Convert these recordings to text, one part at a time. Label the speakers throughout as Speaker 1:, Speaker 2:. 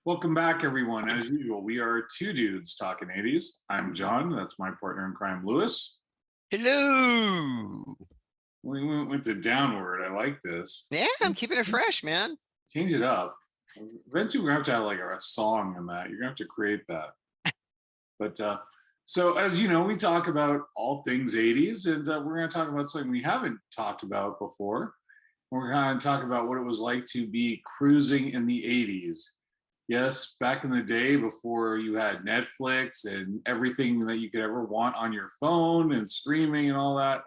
Speaker 1: Welcome back, everyone. As usual, we are two dudes talking 80s. I'm John. That's my partner in crime, Lewis.
Speaker 2: Hello.
Speaker 1: We went to downward. I like this.
Speaker 2: Yeah, I'm keeping it fresh, man.
Speaker 1: Change it up. Eventually, we're going to have to have like a song in that. You're going to have to create that. But as you know, we talk about all things 80s, and we're going to talk about something we haven't talked about before. We're going to talk about what it was like to be cruising in the 80s. Yes, back in the day before you had Netflix and everything that you could ever want on your phone and streaming and all that,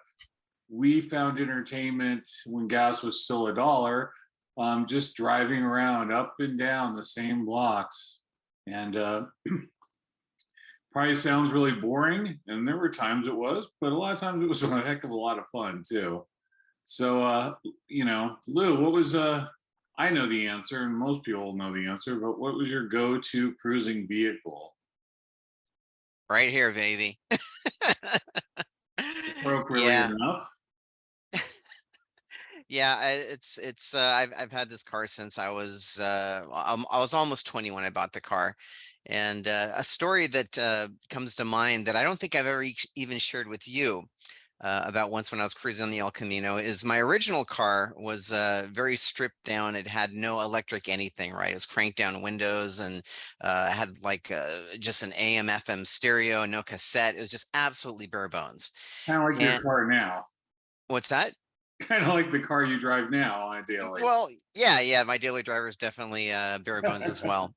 Speaker 1: we found entertainment when gas was still $1, just driving around up and down the same blocks. And probably sounds really boring, and there were times it was, but a lot of times it was a heck of a lot of fun too. So, Lou, what was I know the answer, and most people know the answer, but what was your go-to cruising vehicle?
Speaker 2: Right here, baby.
Speaker 1: Appropriately
Speaker 2: Yeah.
Speaker 1: enough.
Speaker 2: Yeah, I've had this car since I was almost 20 when I bought the car. And a story that comes to mind that I don't think I've ever even shared with you about once when I was cruising on the El Camino is my original car was very stripped down. It had no electric anything, right? It was cranked down windows and had like just an AM FM stereo, no cassette. It was just absolutely bare bones.
Speaker 1: Kind of like your
Speaker 2: And
Speaker 1: car now.
Speaker 2: what's that?
Speaker 1: Kind of like the car you drive now, ideally.
Speaker 2: Well, yeah, my daily driver is definitely bare bones as well.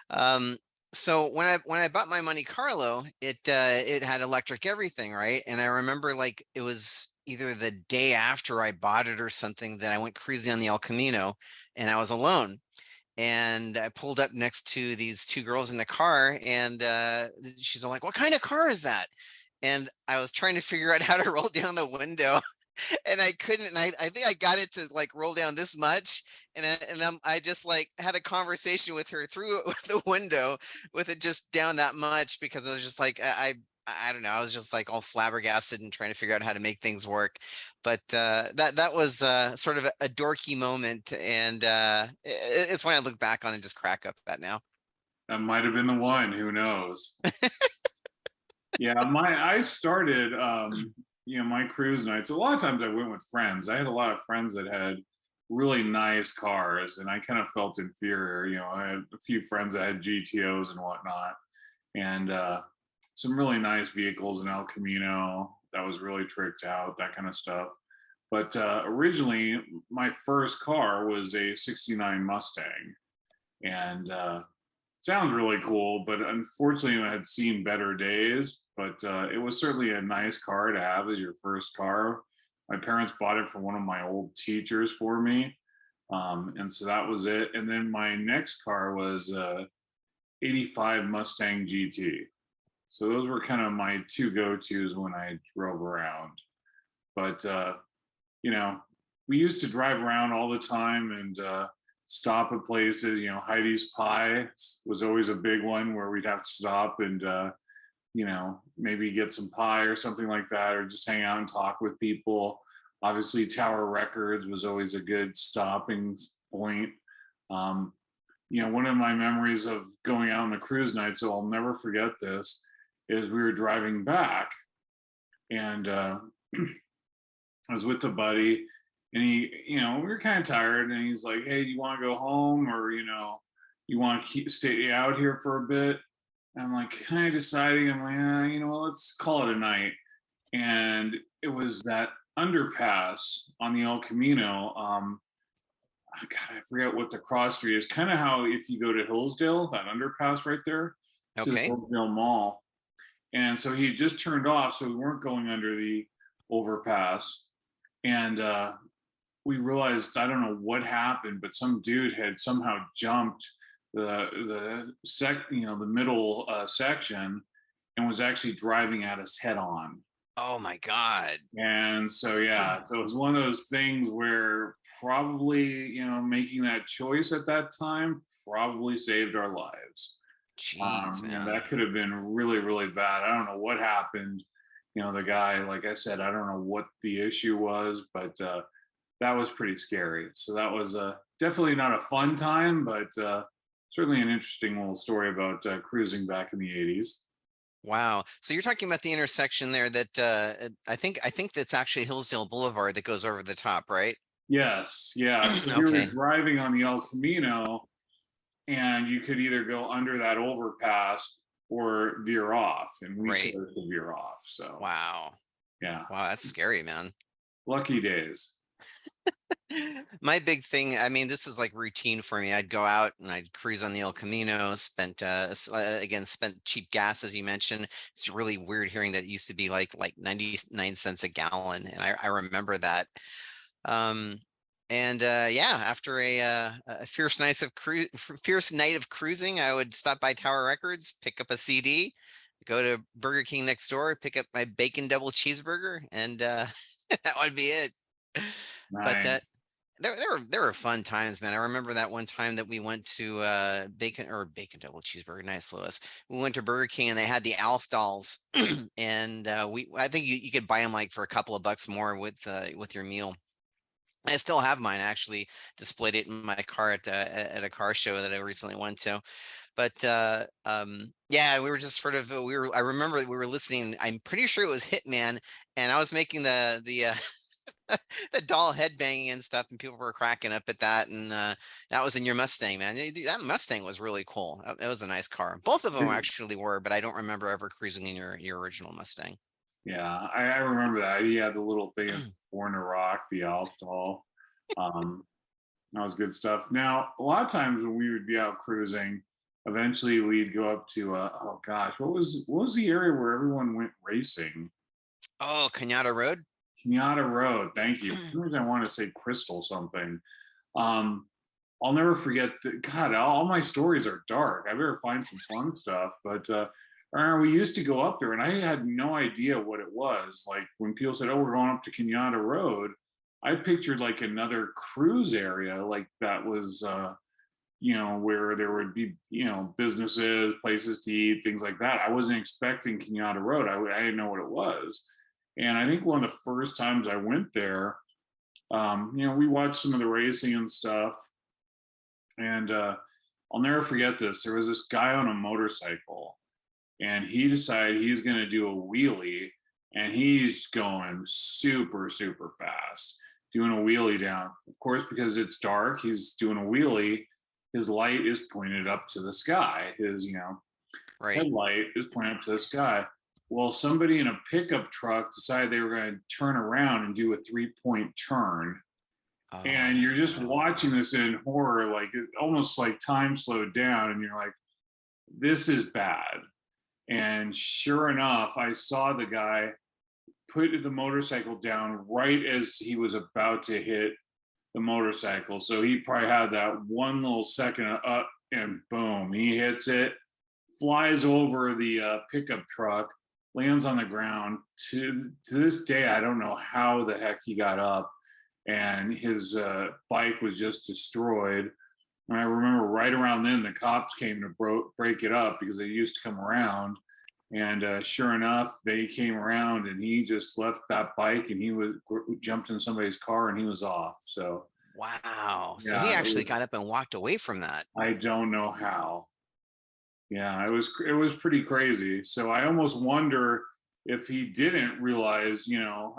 Speaker 2: Um, so when I bought my Monte Carlo, it had electric everything, right? And I remember like it was either the day after I bought it or something that I went cruising on the El Camino, and I was alone. And I pulled up next to these two girls in the car, and she's all like, "What kind of car is that?" And I was trying to figure out how to roll down the window, and I couldn't. And I think I got it to like roll down this much, I just like had a conversation with her through the window with it just down that much because I was just like I don't know. I was just like all flabbergasted and trying to figure out how to make things work. But that was sort of a dorky moment, and it's when I look back on and just crack up at now.
Speaker 1: That might have been the one. Who knows? Yeah, I started my cruise nights. A lot of times I went with friends. I had a lot of friends that had really nice cars, and I kind of felt inferior. I had a few friends that had GTOs and whatnot, and some really nice vehicles in El Camino that was really tricked out, that kind of stuff. But originally, my first car was a '69 Mustang, and sounds really cool, but unfortunately, I had seen better days. But it was certainly a nice car to have as your first car. My parents bought it from one of my old teachers for me, and so that was it. And then my next car was '85 Mustang GT. So those were kind of my two go-tos when I drove around. But you know, we used to drive around all the time and stop at places. Heidi's Pie was always a big one where we'd have to stop and maybe get some pie or something like that, or just hang out and talk with people. Obviously, Tower Records was always a good stopping point. Um, One of my memories of going out on the cruise night, so I'll never forget this, is we were driving back, and I was with a buddy, and we were kind of tired, and he's like, "Hey, do you want to go home, or you want to stay out here for a bit?" And I'm like, kind of deciding. I'm like, let's call it a night. And it was that underpass on the El Camino. God, I forget what the cross street is. Kind of how if you go to Hillsdale, that underpass right there to the
Speaker 2: Okay.
Speaker 1: Hillsdale Mall. And so he had just turned off, so we weren't going under the overpass. And we realized, I don't know what happened, but some dude had somehow jumped the middle section, and was actually driving at us head on.
Speaker 2: Oh my God.
Speaker 1: And so yeah, so it was one of those things where probably making that choice at that time probably saved our lives.
Speaker 2: Jeez, man.
Speaker 1: That could have been really, really bad. I don't know what happened. The guy, like I said, I don't know what the issue was, but that was pretty scary. So that was definitely not a fun time, but certainly an interesting little story about cruising back in the 80s.
Speaker 2: Wow. So you're talking about the intersection there that I think that's actually Hillsdale Boulevard that goes over the top, right?
Speaker 1: Yes, yeah. So we were
Speaker 2: Okay.
Speaker 1: driving on the El Camino, and you could either go under that overpass or veer off, and we
Speaker 2: Right.
Speaker 1: chose to veer off. So
Speaker 2: Wow.
Speaker 1: yeah,
Speaker 2: Wow, that's scary, man.
Speaker 1: lucky days.
Speaker 2: My big thing, I mean, this is like routine for me. I'd go out and I'd cruise on the El Camino, again, spent cheap gas, as you mentioned. It's really weird hearing that it used to be like 99 cents a gallon. And I remember that. Um, and yeah, after a fierce night of cruising, I would stop by Tower Records, pick up a CD, go to Burger King next door, pick up my bacon double cheeseburger, and that would be it. But
Speaker 1: Nice.
Speaker 2: there were fun times, man. I remember that one time that we went to bacon double cheeseburger. Nice, Lewis. We went to Burger King and they had the Alf dolls, and I think you could buy them like for a couple of bucks more with your meal. I still have mine. I actually displayed it in my car at a car show that I recently went to. But yeah, we were just sort of I remember we were listening. I'm pretty sure it was Hitman, and I was making the the doll headbanging and stuff, and people were cracking up at that. And that was in your Mustang, man. That Mustang was really cool. It was a nice car. Both of them actually were, but I don't remember ever cruising in your original Mustang.
Speaker 1: Yeah, I remember that. He had the little thing that's Born to Rock, the Alf doll. Um, that was good stuff. Now, a lot of times when we would be out cruising, eventually we'd go up to oh gosh, what was the area where everyone went racing?
Speaker 2: Oh, Canada Road.
Speaker 1: Kenyatta Road. Thank you. For some reason I want to say Crystal something. Um, I'll never forget that. God, all my stories are dark. I better find some fun stuff. But we used to go up there, and I had no idea what it was. Like when people said, "Oh, we're going up to Kenyatta Road," I pictured like another cruise area, like that was, where there would be, businesses, places to eat, things like that. I wasn't expecting Kenyatta Road. I didn't know what it was, and I think one of the first times I went there, we watched some of the racing and stuff, and I'll never forget this. There was this guy on a motorcycle, and he decided he's going to do a wheelie, and he's going super, super fast, doing a wheelie down. Of course, because it's dark, he's doing a wheelie. His light is pointed up to the sky. His,
Speaker 2: Right.
Speaker 1: headlight is pointed up to the sky. Well, somebody in a pickup truck decided they were going to turn around and do a 3-point turn, and
Speaker 2: Oh
Speaker 1: you're just
Speaker 2: no.
Speaker 1: watching this in horror, like almost like time slowed down, and you're like, this is bad. And sure enough, I saw the guy put the motorcycle down right as he was about to hit the motorcycle. So he probably had that one little second of up, and boom, he hits it, flies over the pickup truck, lands on the ground. To this day, I don't know how the heck he got up, and his bike was just destroyed. And I remember right around then the cops came to break it up because they used to come around. And sure enough, they came around, and he just left that bike, and he was jumped in somebody's car, and he was off. So
Speaker 2: Wow. So he
Speaker 1: yeah,
Speaker 2: actually got up and walked away from that.
Speaker 1: I don't know how. Yeah, it was pretty crazy. So I almost wonder if he didn't realize,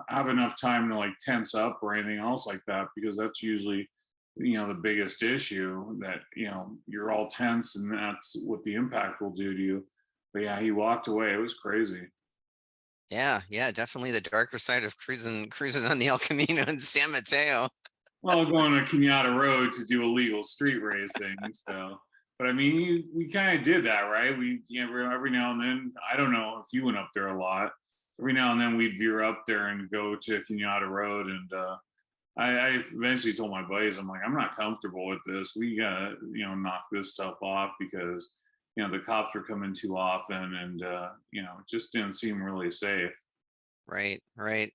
Speaker 1: have enough time to like tense up or anything else like that, because that's usually, the biggest issue, that, you're all tense, and that's what the impact will do to you. But yeah, he walked away. It was crazy.
Speaker 2: Yeah, yeah, definitely the darker side of cruising on the El Camino in San Mateo.
Speaker 1: Well, going to Kenyatta Road to do illegal street racing. So, but I mean, we kind of did that, right? We, every now and then, I don't know if you went up there a lot. Every now and then we'd veer up there and go to Kenyatta Road. And I eventually told my buddies, I'm like, I'm not comfortable with this. We gotta, knock this stuff off, because, the cops were coming too often, and, it just didn't seem really safe.
Speaker 2: Right, right.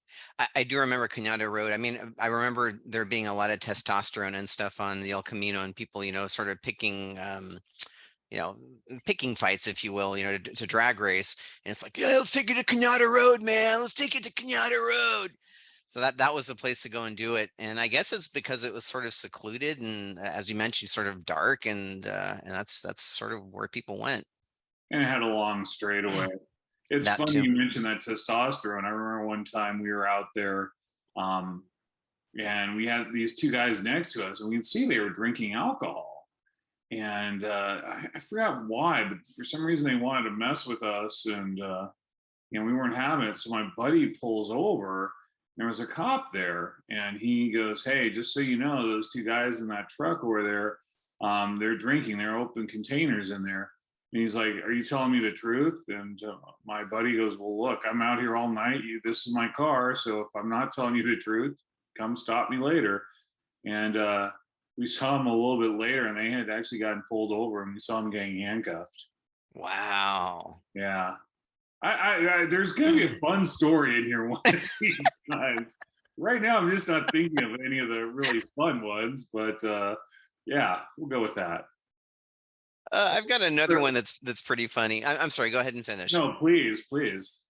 Speaker 2: I do remember Cañada Road. I mean, I remember there being a lot of testosterone and stuff on the El Camino, and people, sort of you know, picking fights, if you will, to drag race. And it's like, yeah, let's take it to Cañada Road, man. Let's take it to Cañada Road. So that was the place to go and do it. And I guess it's because it was sort of secluded and, as you mentioned, sort of dark, and that's sort of where people went.
Speaker 1: And it had a long straightaway. It's
Speaker 2: That
Speaker 1: funny
Speaker 2: too.
Speaker 1: you mentioned that testosterone. I remember one time we were out there, um, and we had these two guys next to us, and we could see they were drinking alcohol. And I forgot why, but for some reason they wanted to mess with us, and we weren't having it. So my buddy pulls over. There was a cop there, and he goes, "Hey, just so you know, those two guys in that truck over there, they're drinking. They're open containers in there." And he's like, "Are you telling me the truth?" And my buddy goes, "Well, look, I'm out here all night. This is my car, so if I'm not telling you the truth, come stop me later." And we saw him a little bit later, and they had actually gotten pulled over, and we saw him getting handcuffed.
Speaker 2: Wow.
Speaker 1: Yeah, there's gonna be a fun story in here one of these times. Right now, I'm just not thinking of any of the really fun ones, but yeah, we'll go with that.
Speaker 2: I've got another
Speaker 1: Sure.
Speaker 2: one that's pretty funny. I'm sorry. Go ahead and finish.
Speaker 1: No, please, please.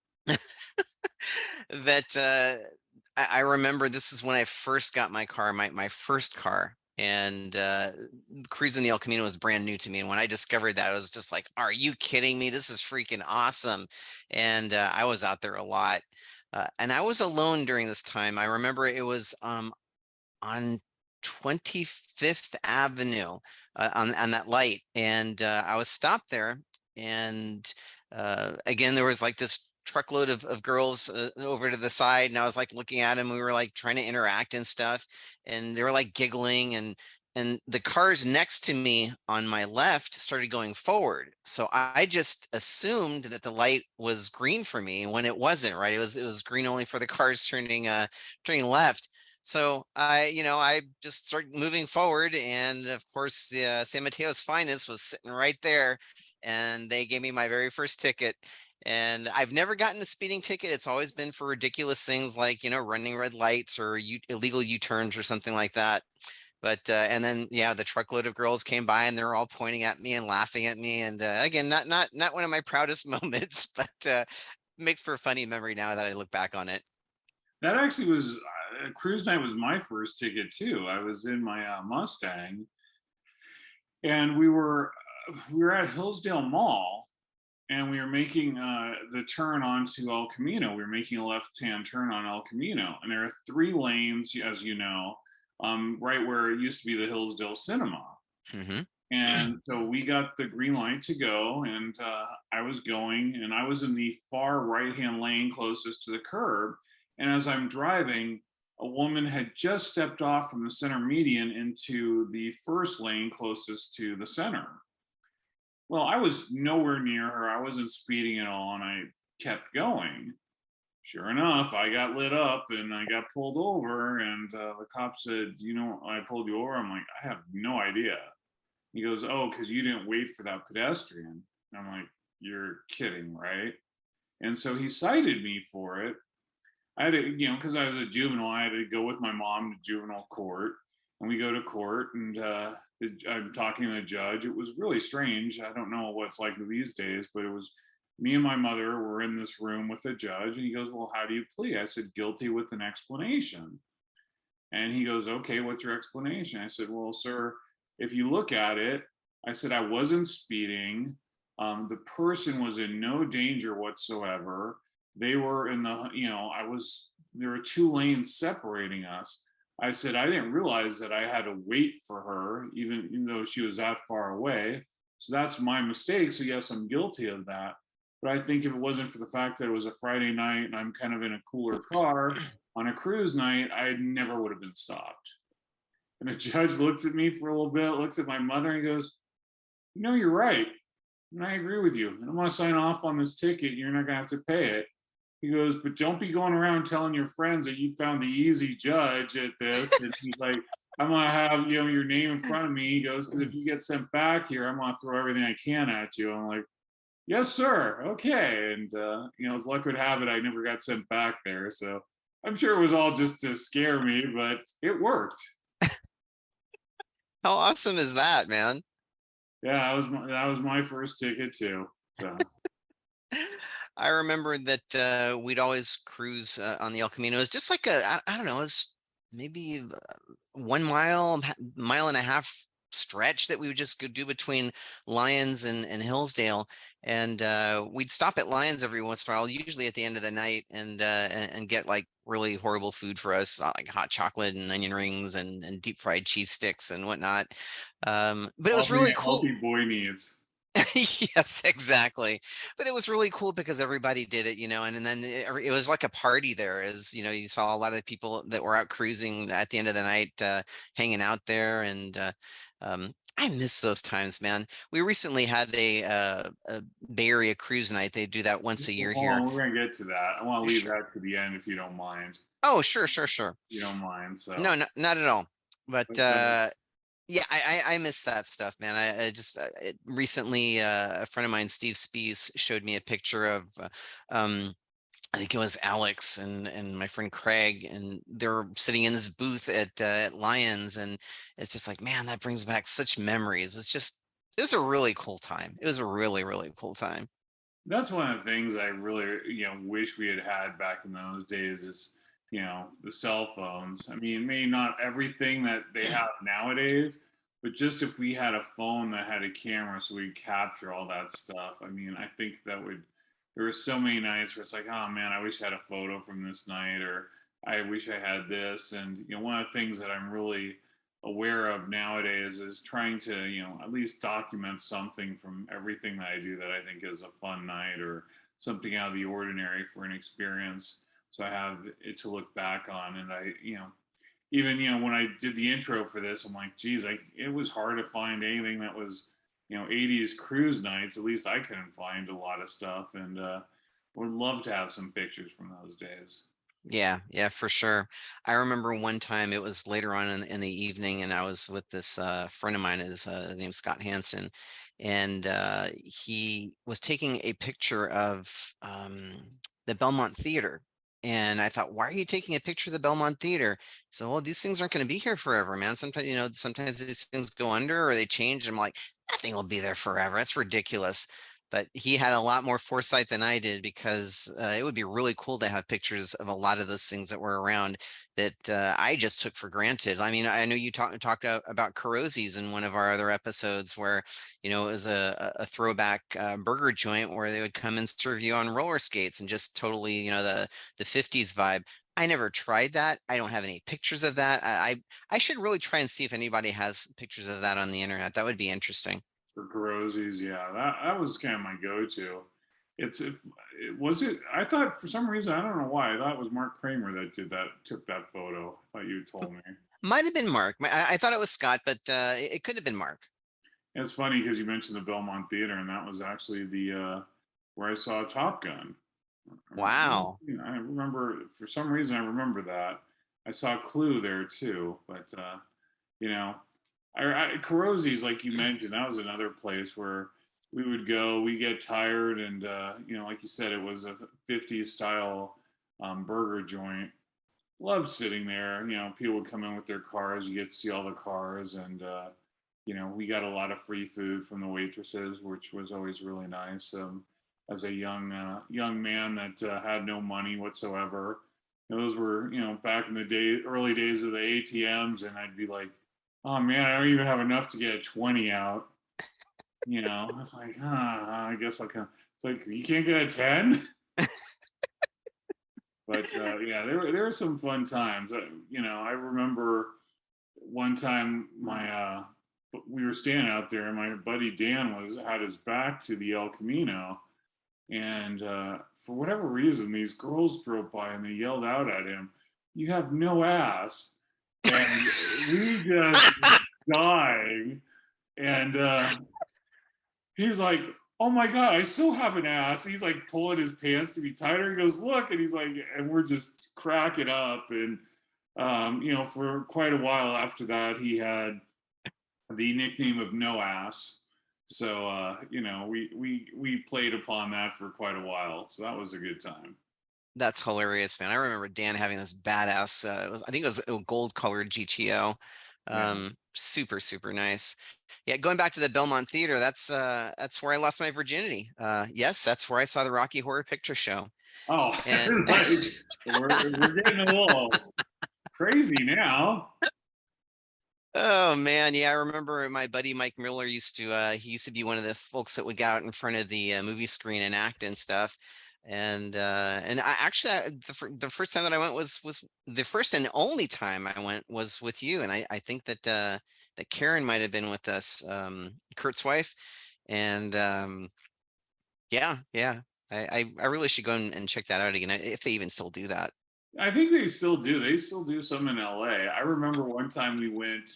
Speaker 2: That I remember this is when I first got my car, my first car, and cruising the El Camino was brand new to me. And when I discovered that, I was just like, "Are you kidding me? This is freaking awesome!" And I was out there a lot, and I was alone during this time. I remember it was on 25th Avenue, on that light, and I was stopped there, and again there was like this truckload of girls over to the side, and I was like looking at them. We were like trying to interact and stuff, and they were like giggling, and the cars next to me on my left started going forward. So I just assumed that the light was green for me when it wasn't, right? It was green only for the cars turning left. So I just started moving forward, and of course, the San Mateo's Finest was sitting right there, and they gave me my very first ticket. And I've never gotten a speeding ticket. It's always been for ridiculous things like running red lights or illegal U-turns or something like that. But and then yeah, the truckload of girls came by, and they're all pointing at me and laughing at me. And again, not one of my proudest moments, but makes for a funny memory now that I look back on it.
Speaker 1: That actually was cruise night was my first ticket too. I was in my Mustang, and we were at Hillsdale Mall, and we were making the turn onto El Camino. We were making a left-hand turn on El Camino, and there are three lanes, as you know, right where it used to be the Hillsdale Cinema.
Speaker 2: Hmm.
Speaker 1: And so we got the green light to go, and I was going, and I was in the far right-hand lane closest to the curb. And as I'm driving, a woman had just stepped off from the center median into the first lane closest to the center. Well, I was nowhere near her. I wasn't speeding at all, and I kept going. Sure enough, I got lit up and I got pulled over. And the cop said, "You know, I pulled you over." I'm like, "I have no idea." He goes, "Oh, because you didn't wait for that pedestrian." And I'm like, "You're kidding, right?" And so he cited me for it. I had to, because I was a juvenile, I had to go with my mom to juvenile court. And we go to court, and I'm talking to the judge. It was really strange. I don't know what it's like these days, but it was me and my mother were in this room with the judge. And he goes, "Well, how do you plead?" I said, "Guilty with an explanation." And he goes, "Okay, what's your explanation?" I said, "Well, sir, if you look at it," I said, "I wasn't speeding. The person was in no danger whatsoever. They were in the, there were two lanes separating us." I said, "I didn't realize that I had to wait for her, even though she was that far away. So that's my mistake. So, yes, I'm guilty of that. But I think if it wasn't for the fact that it was a Friday night and I'm kind of in a cooler car on a cruise night, I never would have been stopped." And the judge looks at me for a little bit, looks at my mother, and he goes, "You're right. And I agree with you. And I'm going to sign off on this ticket. You're not going to have to pay it." He goes, "But don't be going around telling your friends that you found the easy judge at this." And he's like, "I'm going to have, your name in front of me." He goes, "Because if you get sent back here, I'm going to throw everything I can at you." I'm like, "Yes, sir. Okay." And, as luck would have it, I never got sent back there. So I'm sure it was all just to scare me, but it worked.
Speaker 2: How awesome is that, man?
Speaker 1: Yeah, that was my first ticket too. So
Speaker 2: I remember that we'd always cruise on the El Camino. It was just like I don't know, it was maybe 1 mile, mile and a half stretch that we would just go do between Lyons and Hillsdale. And we'd stop at Lyons every once in a while, usually at the end of the night, and get like really horrible food for us, like hot chocolate and onion rings and deep fried cheese sticks and whatnot. But it was
Speaker 1: Healthy,
Speaker 2: really cool.
Speaker 1: healthy boy needs.
Speaker 2: Yes, exactly. But it was really cool because everybody did it, and then it was like a party there. As you saw a lot of the people that were out cruising at the end of the night, hanging out there, and I miss those times, man. We recently had a Bay Area cruise night. They do that once a
Speaker 1: Well,
Speaker 2: year
Speaker 1: hold
Speaker 2: here.
Speaker 1: on, we're gonna get to that. I want to leave
Speaker 2: Sure.
Speaker 1: that to the end if you don't mind.
Speaker 2: Oh, sure, sure, sure.
Speaker 1: You don't mind, so.
Speaker 2: No, not at all. But
Speaker 1: But,
Speaker 2: yeah, I miss that stuff, man. I just recently a friend of mine, Steve Spees, showed me a picture of um I think it was Alex and my friend Craig, and they're sitting in this booth at Lions, and it's just like, man, that brings back such memories. It was a really cool time. It was a really, really cool time.
Speaker 1: that's one of the things I really, wish we had had back in those days is, the cell phones. I mean, maybe not everything that they have nowadays, but just if we had a phone that had a camera so we could capture all that stuff. I mean, I think that would, there were so many nights where it's like, oh man, I wish I had a photo from this night, or I wish I had this. And, one of the things that I'm really aware of nowadays is trying to at least document something from everything that I do that I think is a fun night or something out of the ordinary for an experience, so I have it to look back on. And I even when I did the intro for this, I'm like, geez, it was hard to find anything that was 80s cruise nights. At least I couldn't find a lot of stuff, and would love to have some pictures from those days.
Speaker 2: Yeah, yeah, for sure. I remember one time it was later on in the evening, and I was with this friend of mine. His name's Scott Hansen, and he was taking a picture of the Belmont Theater. And I thought, why are you taking a picture of the Belmont Theater? So, well, these things aren't going to be here forever, man. Sometimes, sometimes these things go under or they change. I'm like, that thing will be there forever. That's ridiculous. But he had a lot more foresight than I did, because it would be really cool to have pictures of a lot of those things that were around that I just took for granted. I mean, I know you talked about Carozzi's in one of our other episodes, where it was a throwback burger joint where they would come and serve you on roller skates, and just totally the 50s vibe. I never tried that. I don't have any pictures of that. I should really try and see if anybody has pictures of that on the internet. That would be interesting.
Speaker 1: For Carozzi's, yeah, that was kind of my go-to. It was it. I thought for some reason, I don't know why, I thought it was Mark Kramer that took that photo. I thought you told me.
Speaker 2: Might have been Mark. I thought it was Scott, but it could have been Mark.
Speaker 1: And it's funny because you mentioned the Belmont Theater, and that was actually the where I saw Top Gun.
Speaker 2: Wow.
Speaker 1: I remember for some reason I remember that. I saw Clue there too, but you know, Carozzi's, like you mentioned, that was another place where we would go. We get tired, and like you said, it was a '50s style burger joint. Love sitting there. People would come in with their cars. You get to see all the cars, and we got a lot of free food from the waitresses, which was always really nice. As a young man that had no money whatsoever, those were back in the early days of the ATMs, and I'd be like, oh man, I don't even have enough to get a 20 out. I was like, I guess I'll come. It's like, you can't get a 10. But yeah, there were some fun times. I remember one time we were standing out there, and my buddy Dan had his back to the El Camino, and for whatever reason, these girls drove by and they yelled out at him, "You have no ass!" And we just dying, and he's like, "Oh my god, I still have an ass." He's like pulling his pants to be tighter. He goes, "Look," and he's like, and we're just cracking up. And for quite a while after that, he had the nickname of No Ass. So we played upon that for quite a while. So that was a good time.
Speaker 2: That's hilarious, man. I remember Dan having this badass, I think it was a gold colored GTO.
Speaker 1: Yeah.
Speaker 2: Super, super nice. Yeah, going back to the Belmont Theater, that's where I lost my virginity. Yes, that's where I saw the Rocky Horror Picture Show.
Speaker 1: Oh,
Speaker 2: And
Speaker 1: like, we're getting a little crazy now.
Speaker 2: oh man, yeah, I remember my buddy Mike Miller he used to be one of the folks that would get out in front of the movie screen and act and stuff. And I actually the first time that I went was the first and only time I went was with you. And I think that Karen might have been with us, Kurt's wife. And yeah, yeah. I really should go and check that out again, if they even still do that.
Speaker 1: I think they still do. They still do some in LA. I remember one time we went,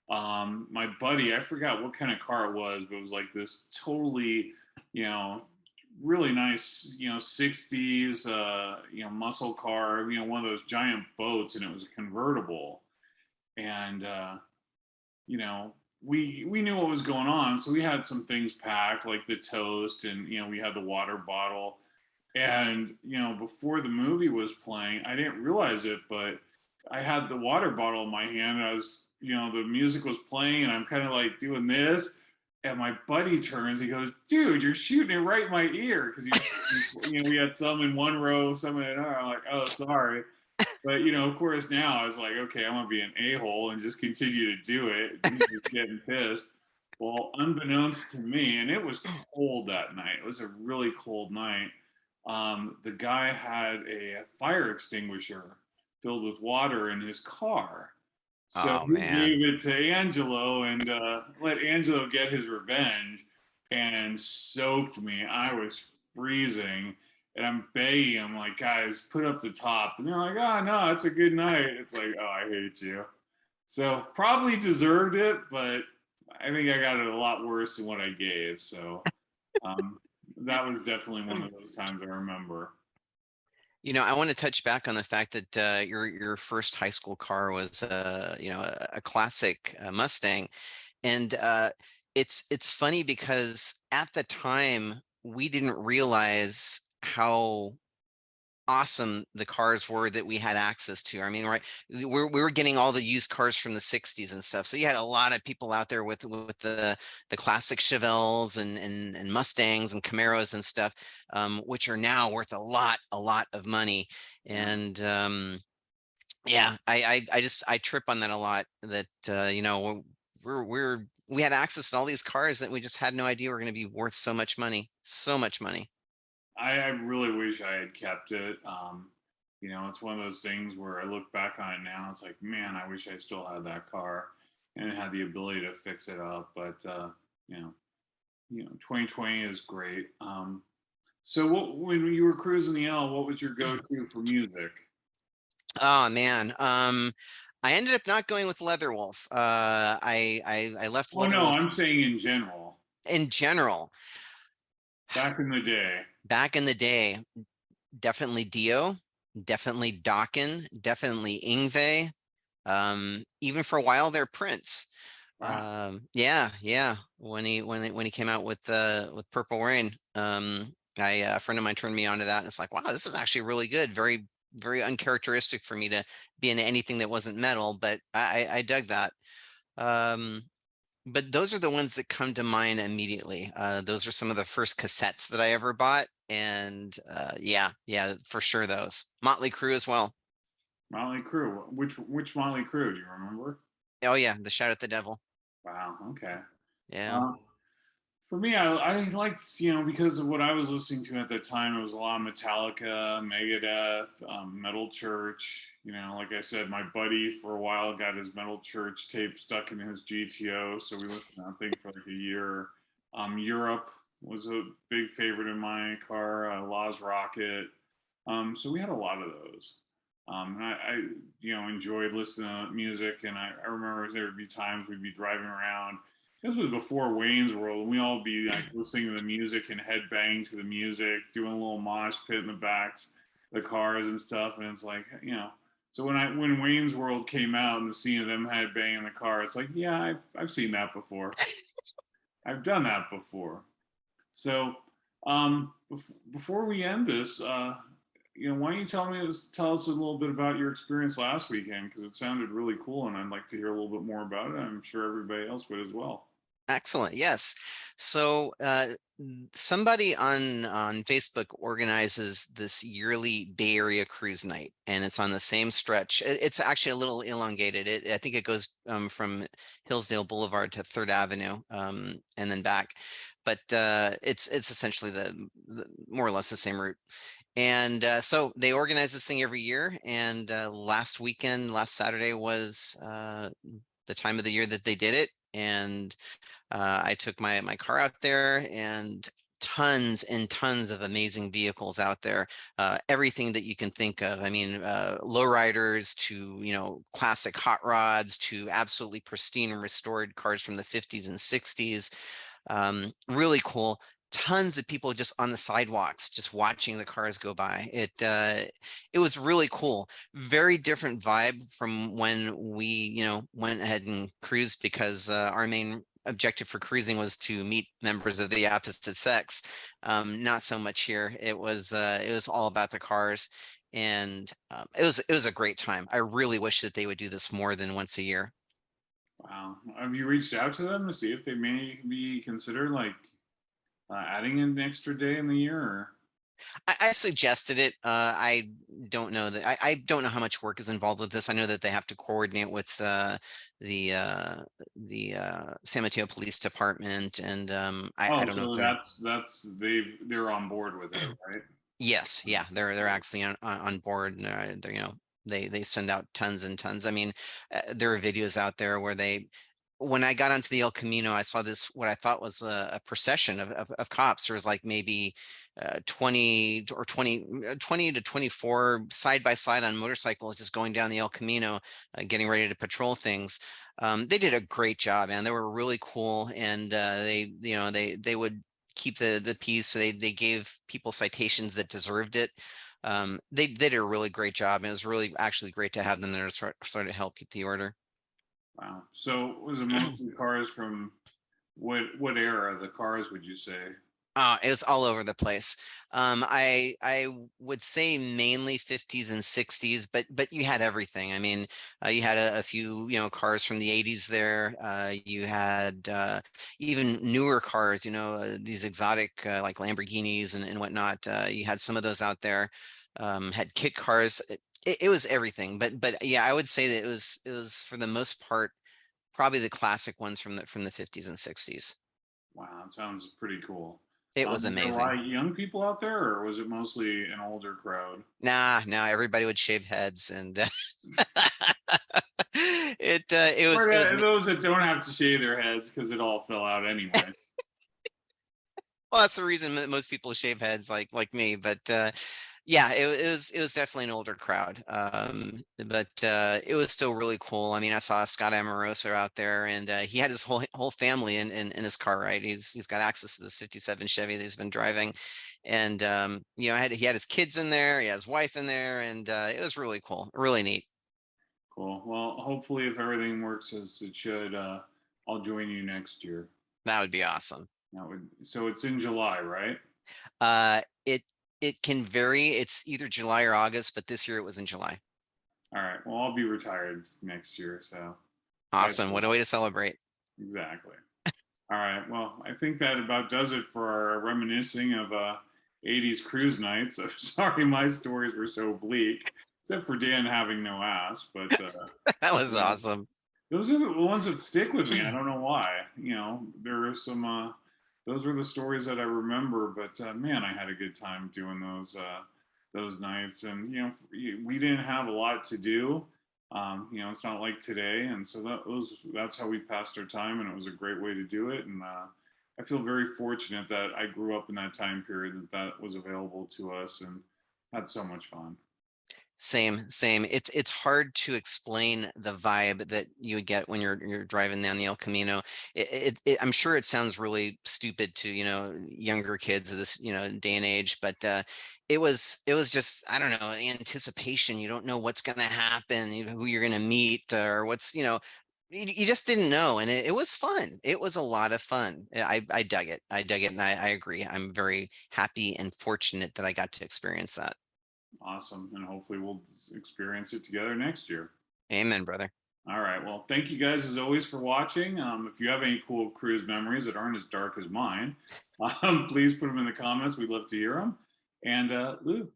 Speaker 1: my buddy, I forgot what kind of car it was, but it was like this totally, you know, really nice, 60s, muscle car, one of those giant boats, and it was a convertible. And, you know, we knew what was going on, so we had some things packed, like the toast, and we had the water bottle. And before the movie was playing, I didn't realize it, but I had the water bottle in my hand. And I was, the music was playing, and I'm kind of like doing this. And my buddy turns, he goes, "Dude, you're shooting it right in my ear," because we had some in one row, some in another. I'm like, "Oh, sorry." But of course, now I was like, okay, I'm gonna be an a-hole and just continue to do it. And he was getting pissed. Well, unbeknownst to me, and it was cold that night. It was a really cold night. The guy had a fire extinguisher filled with water in his car. So
Speaker 2: Oh
Speaker 1: he
Speaker 2: man.
Speaker 1: gave it to Angelo and let Angelo get his revenge and soaked me. I was freezing and I'm begging him, like, guys, put up the top. And they're like, oh, no, it's a good night. It's like, oh, I hate you. So probably deserved it, but I think I got it a lot worse than what I gave. So um, that was definitely one of those times I remember.
Speaker 2: I want to touch back on the fact that your first high school car was a classic Mustang, and it's funny because at the time we didn't realize how awesome the cars were that we had access to. I mean, right, we were getting all the used cars from the 60s and stuff. So you had a lot of people out there with the classic Chevelles and Mustangs and Camaros and stuff, which are now worth a lot of money.
Speaker 1: Yeah.
Speaker 2: And yeah, I trip on that a lot, that we had access to all these cars that we just had no idea were going to be worth so much money, so much money.
Speaker 1: I really wish I had kept it. It's one of those things where I look back on it now. It's like, man, I wish I still had that car and had the ability to fix it up. But you know, 2020 is great. So, when you were cruising the L, what was your go-to for music?
Speaker 2: Oh man. I ended up not going with Leatherwolf. I left
Speaker 1: Oh no,
Speaker 2: Leatherwolf
Speaker 1: I'm saying in general.
Speaker 2: in general.
Speaker 1: Back in the day.
Speaker 2: Back in the day, definitely Dio, definitely Dokken, definitely Ingve. Even for a while there, Prince.
Speaker 1: Wow.
Speaker 2: Yeah, yeah. When he came out with Purple Rain, a friend of mine turned me on to that, and it's like, wow, this is actually really good. Very very uncharacteristic for me to be into anything that wasn't metal, but I dug that. Um, but those are the ones that come to mind immediately. Those are some of the first cassettes that I ever bought, and yeah, yeah, for sure those. Motley Crue as well.
Speaker 1: Motley Crue. Which Motley Crue? Do you remember?
Speaker 2: Oh yeah, the Shout at the Devil.
Speaker 1: Wow. Okay.
Speaker 2: Yeah.
Speaker 1: Um, For me, I liked, because of what I was listening to at the time, it was a lot of Metallica, Megadeth, Metal Church. Like I said, my buddy for a while got his Metal Church tape stuck in his GTO, so we listened to that thing for like a year. Europe was a big favorite in my car, Law's Rocket. So we had a lot of those. And enjoyed listening to music, and I remember there would be times we'd be driving around. This was before Wayne's World. We all be like listening to the music and headbanging to the music, doing a little mosh pit in the backs, the cars and stuff. And it's like, So when Wayne's World came out and the scene of them headbanging in the car, it's like, yeah, I've seen that before. I've done that before. So before we end this, why don't you tell us a little bit about your experience last weekend, because it sounded really cool, and I'd like to hear a little bit more about it. I'm sure everybody else would as well.
Speaker 2: Excellent. Yes. So somebody on Facebook organizes this yearly Bay Area cruise night, and it's on the same stretch. It's actually a little elongated. I think it goes from Hillsdale Boulevard to Third Avenue, and then back. But it's essentially the more or less the same route. And so they organize this thing every year. And last Saturday was the time of the year that they did it. And I took my car out there, and tons and tons of amazing vehicles out there. Everything that you can think of. I mean, lowriders to, classic hot rods to absolutely pristine and restored cars from the 50s and 60s. Really cool. Tons of people just on the sidewalks, just watching the cars go by. It was really cool. Very different vibe from when we, went ahead and cruised, because our main objective for cruising was to meet members of the opposite sex. Not so much here. It was all about the cars, and it was a great time. I really wish that they would do this more than once a year.
Speaker 1: Wow. Have you reached out to them to see if they may be consider like adding an extra day in the year? Or?
Speaker 2: I suggested it. I don't know that I don't know how much work is involved with this. I know that they have to coordinate with the uh, the San Mateo Police Department, and I
Speaker 1: Oh,
Speaker 2: don't know if
Speaker 1: so
Speaker 2: they're.
Speaker 1: they're on board with it, right?
Speaker 2: Yes, yeah, they're actually on board. And they're, they send out tons and tons. I mean, there are videos out there where they. When I got onto the El Camino, I saw this, what I thought was a procession of cops. There was like maybe 20 to 24 side by side on motorcycles, just going down the El Camino, getting ready to patrol things. They did a great job, man. They were really cool, and they would keep the peace. So they gave people citations that deserved it. They did a really great job, and it was really actually great to have them there to sort of help keep the order.
Speaker 1: Wow. So was it mostly cars from what era? The cars would you say?
Speaker 2: It was all over the place. I would say mainly 50s and 60s, but you had everything. I mean, you had a few, cars from the 80s there. You had even newer cars, these exotic like Lamborghinis and whatnot. You had some of those out there. Had kit cars. It was everything. But yeah, I would say that it was for the most part probably the classic ones from the 50s and 60s.
Speaker 1: Wow, it sounds pretty cool.
Speaker 2: It was
Speaker 1: Was there a lot
Speaker 2: amazing.
Speaker 1: of young people out there, or was it mostly an older crowd?
Speaker 2: Nah, no, everybody would shave heads, and it was
Speaker 1: Those that don't have to shave their heads because it all fell out anyway.
Speaker 2: well, that's the reason that most people shave heads like me. But yeah, it was definitely an older crowd. But it was still really cool. I mean, I saw Scott Amoroso out there, and he had his whole family in his car, right? He's got access to this 57 Chevy that he's been driving. And he had his kids in there, he had his wife in there, and it was really cool, really neat.
Speaker 1: Cool. Well, hopefully, if everything works as it should, I'll join you next year.
Speaker 2: That would be awesome.
Speaker 1: So it's in July, right?
Speaker 2: It can vary. It's either July or August, but this year it was in July.
Speaker 1: All right. Well, I'll be retired next year, so that's
Speaker 2: Awesome. What a way to celebrate.
Speaker 1: exactly. All right. Well, I think that about does it for our reminiscing of 80s cruise nights. I'm sorry my stories were so bleak, except for Dan having no ass, but
Speaker 2: That was
Speaker 1: you know,
Speaker 2: awesome.
Speaker 1: those are the ones that stick with me. I don't know why. There are some. Those were the stories that I remember. But man, I had a good time doing those nights. And we didn't have a lot to do. It's not like today, and so that's how we passed our time, and it was a great way to do it. And I feel very fortunate that I grew up in that time period that was available to us, and had so much fun.
Speaker 2: Same, same. It's hard to explain the vibe that you would get when you're driving down the El Camino. I'm sure it sounds really stupid to younger kids of this day and age, but it was just, I don't know, anticipation. You don't know what's going to happen, who you're going to meet, or what's you just didn't know, and it was fun. It was a lot of fun. I dug it. I dug it, and I agree. I'm very happy and fortunate that I got to experience that.
Speaker 1: Awesome, and hopefully we'll experience it together next year.
Speaker 2: Amen, brother.
Speaker 1: All right. Well, thank you guys as always for watching. If you have any cool cruise memories that aren't as dark as mine, please put them in the comments. We'd love to hear them. And Lou,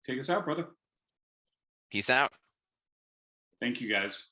Speaker 1: take us out, brother.
Speaker 2: Peace out.
Speaker 1: Thank you guys.